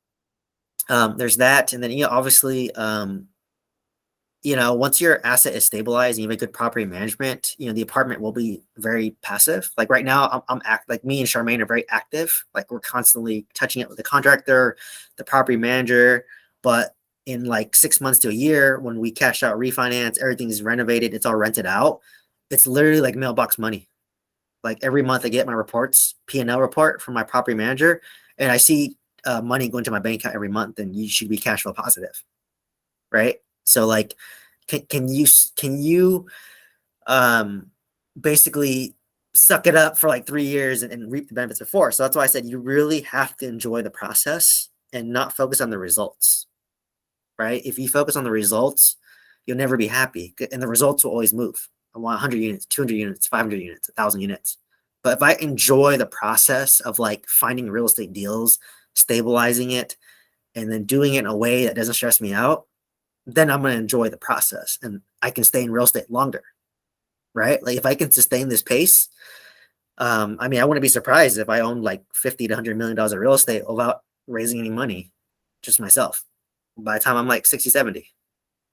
there's that. And then, obviously, once your asset is stabilized and you have good property management, the apartment will be very passive. Like right now, like me and Charmaine are very active. Like we're constantly touching it with the contractor, the property manager. But in like 6 months to a year, when we cash out, refinance, everything's renovated, it's all rented out. It's literally like mailbox money. Like every month I get my reports, P&L report from my property manager, and I see money going to my bank account every month, and you should be cash flow positive, right? So like, can you basically suck it up for like 3 years and reap the benefits before? So that's why I said you really have to enjoy the process and not focus on the results, right? If you focus on the results, you'll never be happy, and the results will always move. I want 100 units, 200 units, 500 units, 1,000 units. But if I enjoy the process of like finding real estate deals, stabilizing it, and then doing it in a way that doesn't stress me out, then I'm going to enjoy the process and I can stay in real estate longer, right? Like if I can sustain this pace, I mean, I wouldn't be surprised if I owned like 50 to $100 million of real estate without raising any money, just myself, by the time I'm like 60, 70,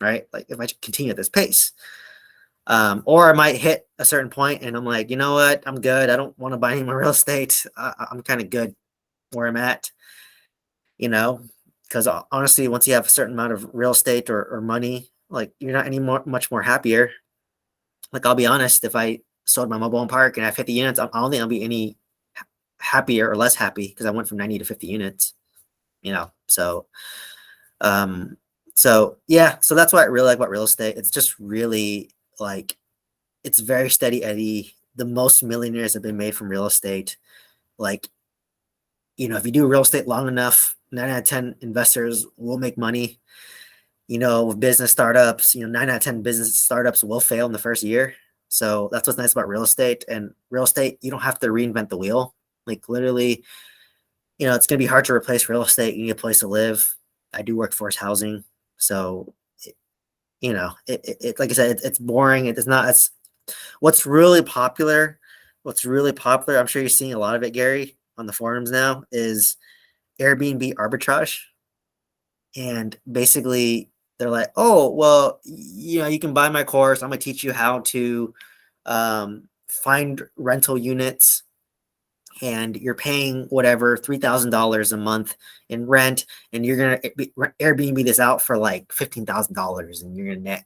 right? Like if I continue at this pace. Or I might hit a certain point and I'm like, you know what? I'm good. I don't want to buy any more real estate. I'm kind of good where I'm at, because honestly, once you have a certain amount of real estate or money, like you're not much more happier. Like I'll be honest, if I sold my mobile home park and I have 50 units, I don't think I'll be any happier or less happy because I went from 90 to 50 units, So, um, yeah, so that's why I really like about real estate. It's just really like, it's very steady Eddie. The most millionaires have been made from real estate. Like, if you do real estate long enough, 9 out of 10 investors will make money. With business startups, 9 out of 10 business startups will fail in the first year. So that's what's nice about real estate. And real estate, you don't have to reinvent the wheel. Like literally, it's going to be hard to replace real estate. You need a place to live. I do workforce housing. So, like I said, it's boring. It is not, it's what's really popular. I'm sure you're seeing a lot of it, Gary, on the forums now, is Airbnb arbitrage. And basically they're like, oh, well, you can buy my course. I'm going to teach you how to find rental units, and you're paying whatever, $3,000 a month in rent, and you're going to Airbnb this out for like $15,000, and you're going to net,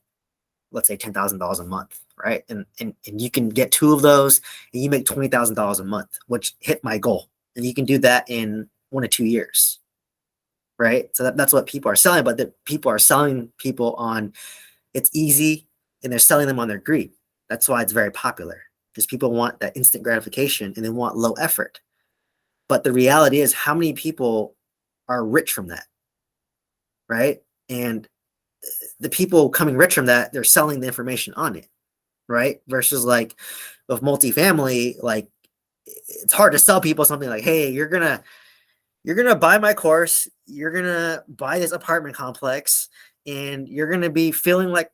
let's say, $10,000 a month, right? And you can get 2 of those, and you make $20,000 a month, which hit my goal. And you can do that in 1 to 2 years, right? So that's what people are selling, but the people are selling people on it's easy, and they're selling them on their greed. That's why it's very popular, because people want that instant gratification and they want low effort. But the reality is, how many people are rich from that, right? And the people coming rich from that, they're selling the information on it, right? Versus like with multifamily, like it's hard to sell people something like, hey, you're gonna buy my course, you're gonna buy this apartment complex, and you're gonna be feeling like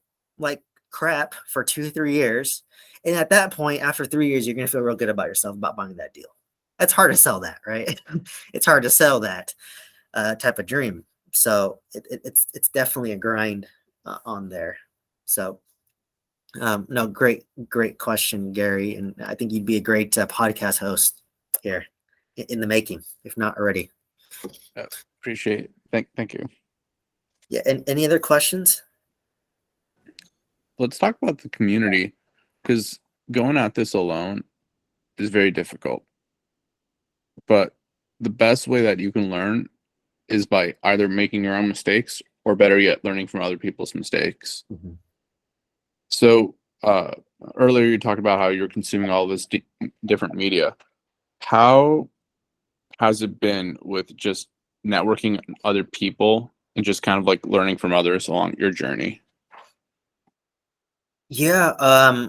crap for 2-3 years. And at that point, after 3 years, you're gonna feel real good about yourself about buying that deal. That's hard to sell that, right? It's hard to sell that type of dream. So it's definitely a grind on there. So no, great question, Gary, and I think you'd be a great podcast host here in the making, if not already. Appreciate it. Thank you. Yeah, and any other questions? Let's talk about the community, because going at this alone is very difficult. But the best way that you can learn is by either making your own mistakes or better yet, learning from other people's mistakes. Mhm. So earlier you talked about how you're consuming all this different media. How has it been with just networking with other people and just kind of like learning from others along your journey? Yeah.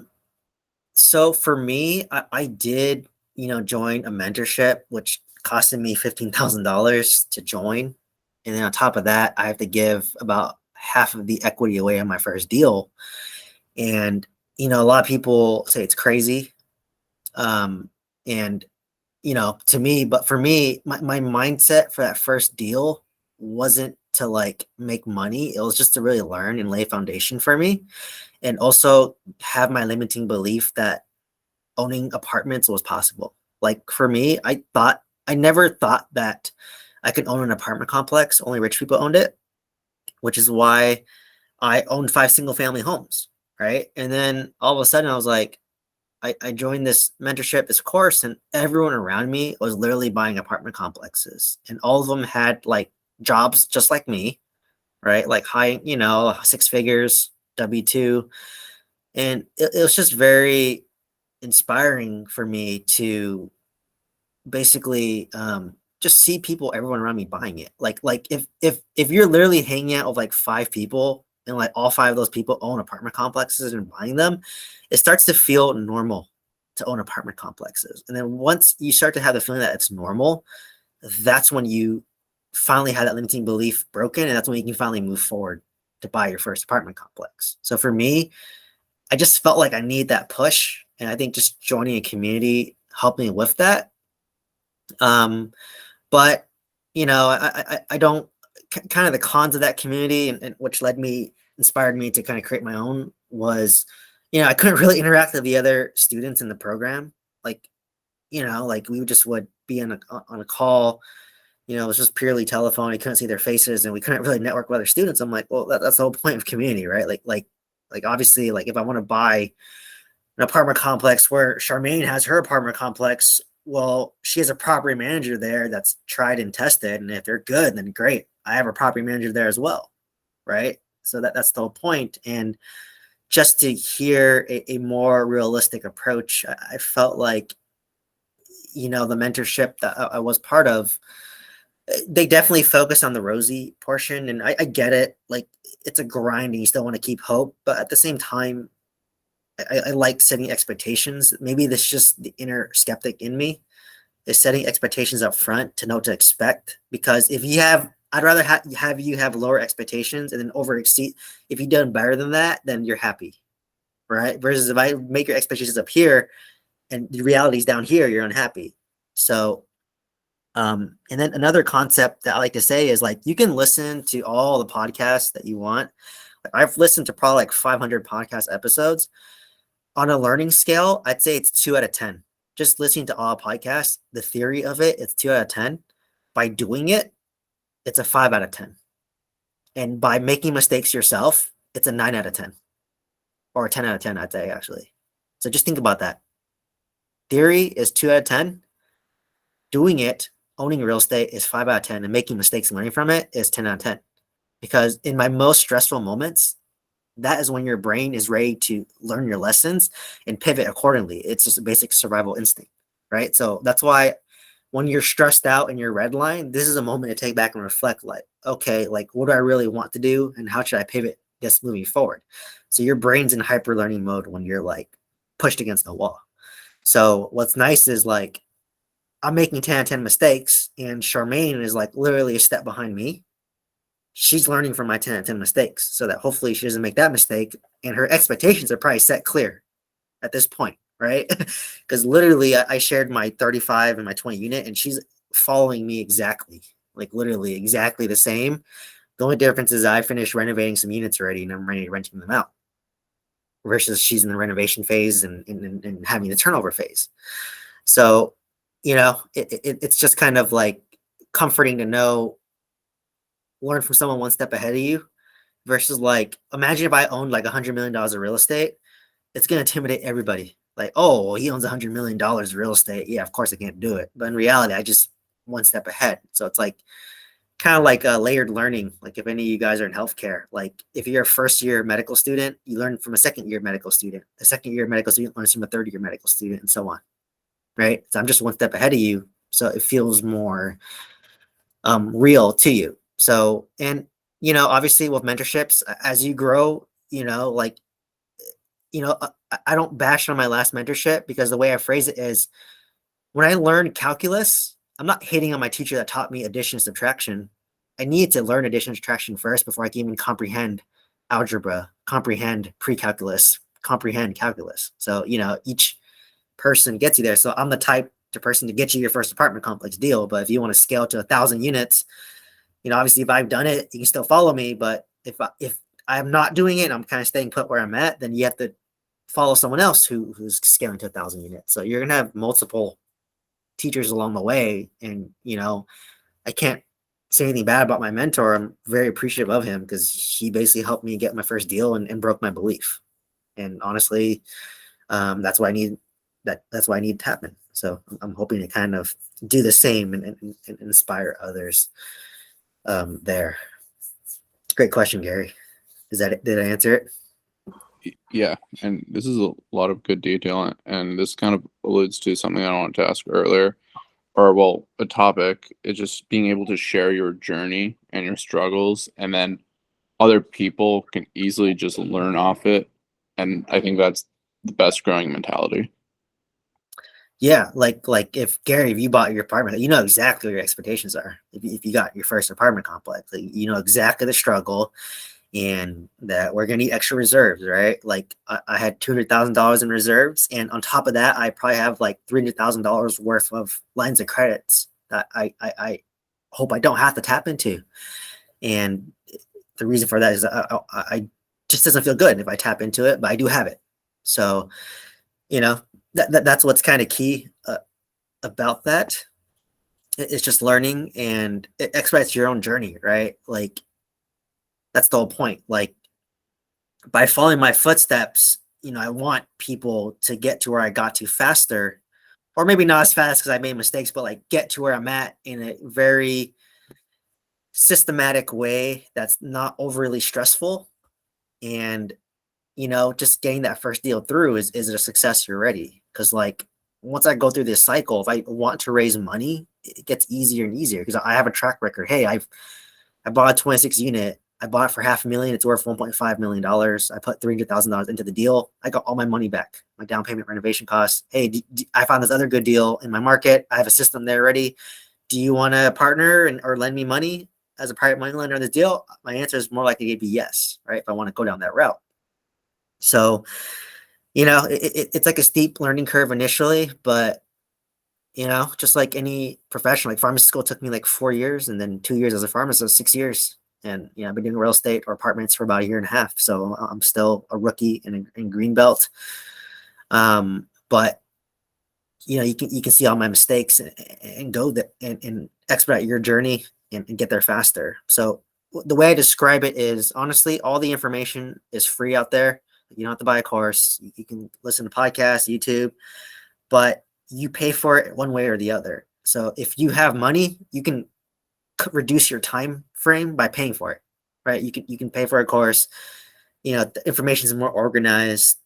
So for me, I did, join a mentorship, which costed me $15,000 to join. And then on top of that, I have to give about half of the equity away on my first deal. And, a lot of people say it's crazy. Um, and, to me, but for me, my mindset for that first deal wasn't to like make money. It was just to really learn and lay a foundation for me. And also have my limiting belief that owning apartments was possible. Like for me, I never thought that I could own an apartment complex. Only rich people owned it, which is why I owned 5 single family homes. Right. And then all of a sudden I was like, I joined this mentorship, this course, and everyone around me was literally buying apartment complexes. And all of them had like jobs just like me, right? Like high, 6 figures, W-2. And it was just very inspiring for me to basically just see people, everyone around me buying it. Like if you're literally hanging out with like 5 people and like all 5 of those people own apartment complexes and buying them, it starts to feel normal to own apartment complexes. And then once you start to have the feeling that it's normal, that's when you finally have that limiting belief broken, and that's when you can finally move forward to buy your first apartment complex. So for me, I just felt like I need that push, and I think just joining a community helped me with that. Um, but I don't kind of the cons of that community, and which inspired me to kind of create my own was, I couldn't really interact with the other students in the program. Like, like we just would be on a call. It was just purely telephone. You couldn't see their faces, and we couldn't really network with other students. I'm like, well, that's the whole point of community, right? Like obviously, like if I want to buy an apartment complex where Charmaine has her apartment complex, well, she has a property manager there that's tried and tested, and if they're good, then great. I have a property manager there as well, right? So that's the whole point. And just to hear a more realistic approach, I felt like the mentorship that I was part of, they definitely focus on the rosy portion, and I get it. Like it's a grind, and you still want to keep hope, but at the same time, I like setting expectations. Maybe this is just the inner skeptic in me is setting expectations up front to know what to expect. Because I'd rather have you have lower expectations and then over exceed. If you've done better than that, then you're happy, right? Versus if I make your expectations up here and the reality's down here, you're unhappy. So, and then another concept that I like to say is like you can listen to all the podcasts that you want. I've listened to probably like 500 podcast episodes. On a learning scale, I'd say it's 2 out of 10. Just listening to all podcasts, the theory of it, it's 2 out of 10. By doing it, it's a 5 out of 10. And by making mistakes yourself, it's a 9 out of 10 or a 10 out of 10, I'd say actually. So just think about that. Theory is 2 out of 10. Doing it, owning real estate is 5 out of 10, and making mistakes and learning from it is 10 out of 10. Because in my most stressful moments, that is when your brain is ready to learn your lessons and pivot accordingly. It's just a basic survival instinct, right? So that's why when you're stressed out and you're red line, this is a moment to take back and reflect like, okay, like what do I really want to do and how should I pivot this moving forward? So your brain's in hyper learning mode when you're like pushed against the wall. So what's nice is like I'm making 10 out of 10 mistakes, and Charmaine is like literally a step behind me. She's learning from my 10 out of 10 mistakes so that hopefully she doesn't make that mistake, and her expectations are probably set clear at this point, right? Because literally I shared my 35 and my 20 unit, and she's following me exactly, like literally exactly the same. The only difference is I finished renovating some units already and I'm ready to renting them out, versus she's in the renovation phase and having the turnover phase. So, it's just kind of like comforting to know, learn from someone one step ahead of you, versus like, imagine if I owned like $100 million of real estate, it's going to intimidate everybody. Like, oh, well, he owns $100 million of real estate. Yeah, of course I can't do it. But in reality, I just one step ahead. So it's like kind of like layered learning. Like if any of you guys are in healthcare, like if you're a first year medical student, you learn from a second year medical student. A second year medical student learns from a third year medical student, and so on. Right. So I'm just one step ahead of you. So it feels more real to you. So, and, obviously with mentorships, as you grow, like, I don't bash on my last mentorship because the way I phrase it is when I learned calculus, I'm not hating on my teacher that taught me addition and subtraction. I needed to learn addition and subtraction first before I can even comprehend algebra, comprehend pre-calculus, comprehend calculus. So, each person gets you there. So I'm the type to person to get you your first apartment complex deal. But if you want to scale to 1,000 units, obviously if I've done it, you can still follow me. But if I'm not doing it, and I'm kind of staying put where I'm at, then you have to follow someone else who's scaling to 1,000 units. So you're gonna have multiple teachers along the way, and I can't say anything bad about my mentor. I'm very appreciative of him because he basically helped me get my first deal and broke my belief. And honestly, that's why I need that's why I need to happen. So I'm hoping to kind of do the same and inspire others there. Great question, Gary. Is that it? Did I answer it? Yeah, and this is a lot of good detail, and this kind of alludes to something I wanted to ask earlier, or well, a topic. It's just being able to share your journey and your struggles, and then other people can easily just learn off it. And I think that's the best growing mentality. Yeah, like if you bought your apartment, you know exactly what your expectations are. If you got your first apartment complex, like, you know exactly the struggle, and that we're gonna need extra reserves, right? Like I had $200,000 in reserves, and on top of that, I probably have like $300,000 worth of lines of credits that I hope I don't have to tap into. And the reason for that is I just doesn't feel good if I tap into it, but I do have it. So you know that's what's kind of key about that. It's just learning, and it expedites your own journey, right? Like that's the whole point. Like by following my footsteps, I want people to get to where I got to faster, or maybe not as fast because I made mistakes, but like get to where I'm at in a very systematic way that's not overly stressful. And just getting that first deal through is it a success already? Because like once I go through this cycle, if I want to raise money, it gets easier and easier because I have a track record. Hey, I bought a 26 unit. I bought it for $500,000. It's worth $1.5 million. I put $300,000 into the deal. I got all my money back, my down payment, renovation costs. Hey, I found this other good deal in my market. I have a system there ready. Do you want to partner or lend me money as a private money lender on this deal? My answer is more likely to be yes, right? If I want to go down that route. So, it's like a steep learning curve initially, but just like any profession, like pharmacy school took me like 4 years, and then 2 years as a pharmacist, so 6 years. And I've been doing real estate or apartments for about a year and a half. So I'm still a rookie in Greenbelt. But you can see all my mistakes and go that and expedite your journey and get there faster. So the way I describe it is honestly, all the information is free out there. You don't have to buy a course. You can listen to podcasts, YouTube, but you pay for it one way or the other. So if you have money, you can reduce your time frame by paying for it, right? You can pay for a course. The information is more organized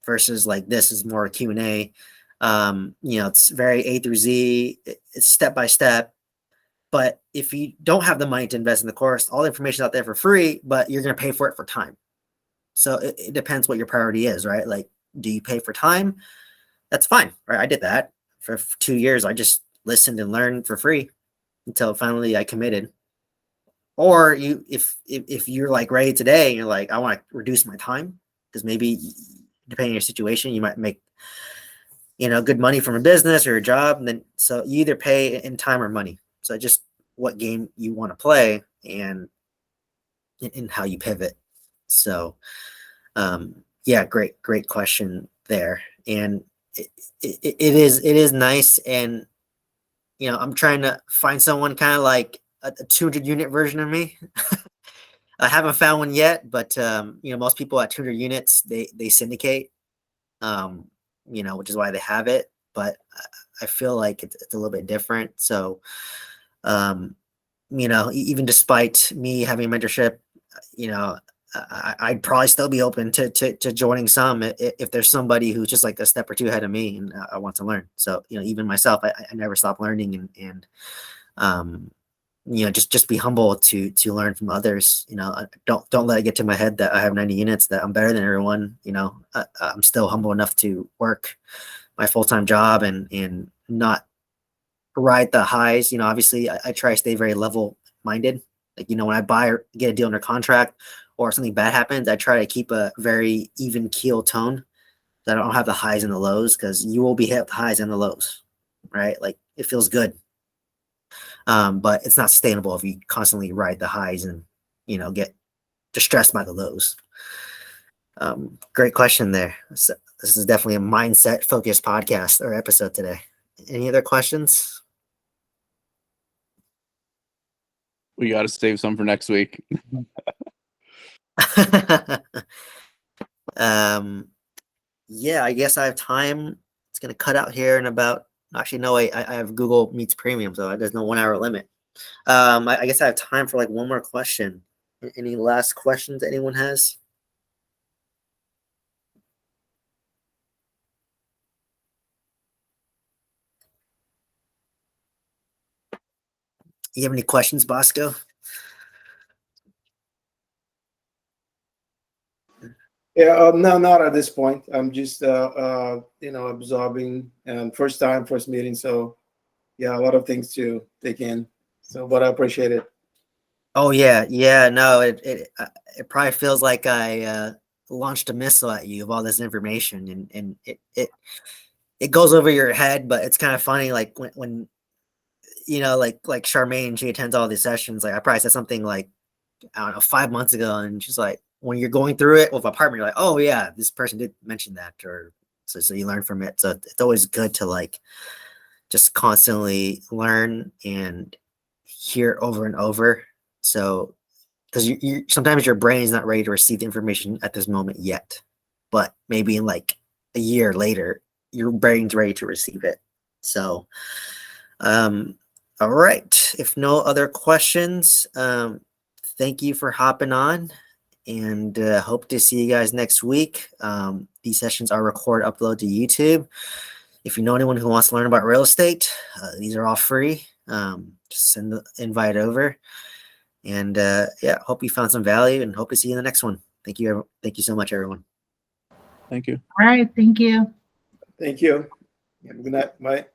versus like this is more Q&A. It's very A through Z. It's step by step. But if you don't have the money to invest in the course, all the information is out there for free, but you're going to pay for it for time. So it depends what your priority is, right? Like, do you pay for time? That's fine, right? I did that for 2 years. I just listened and learned for free until finally I committed. Or if you're like ready today and you're like, I want to reduce my time because maybe depending on your situation, you might make good money from a business or a job, and then so you either pay in time or money. So just what game you want to play and how you pivot. So yeah, great question there. And it is nice, and I'm trying to find someone kind of like a 200 unit version of me. I haven't found one yet, but most people at 200 units they syndicate, which is why they have it. But I feel like it's a little bit different. So even despite me having mentorship, I'd probably still be open to joining some if there's somebody who's just like a step or two ahead of me and I want to learn. So, even myself, I never stop learning and um, just be humble to learn from others. Don't let it get to my head that I have 90 units, that I'm better than everyone. I'm still humble enough to work my full-time job and not ride the highs. Obviously I try to stay very level minded. Like, when I buy or get a deal under contract or something bad happens, I try to keep a very even keel tone that I don't have the highs and the lows, because you will be hit with the highs and the lows, right? Like, it feels good. But it's not sustainable if you constantly ride the highs and, get distressed by the lows. Great question there. So this is definitely a mindset focused podcast or episode today. Any other questions? We got to save some for next week. Yeah, I guess I have time. It's gonna cut out here in about. Actually, no, wait. I have Google Meets Premium, so there's no 1 hour limit. I guess I have time for like one more question. Any last questions anyone has? You have any questions, Bosco? Yeah, no, not at this point. I'm just, absorbing. First time, first meeting, so yeah, a lot of things to take in. So, but I appreciate it. Oh yeah. No, it probably feels like I launched a missile at you of all this information, and it goes over your head, but it's kind of funny. Like when like Charmaine, she attends all these sessions. Like, I probably said something like, I don't know, 5 months ago, and she's like, when you're going through it with a partner, you're like, oh yeah, this person did mention that, or so you learn from it. So it's always good to like just constantly learn and hear over and over. So because you sometimes your brain is not ready to receive the information at this moment yet, but maybe in like a year later, your brain's ready to receive it. So, all right. If no other questions, thank you for hopping on, and hope to see you guys next week. These sessions are recorded, upload to YouTube. If you know anyone who wants to learn about real estate, these are all free. Just send the invite over. And yeah, hope you found some value, and hope to see you in the next one. Thank you. Thank you so much, everyone. Thank you. All right. Thank you. Thank you. Have a good night. Bye.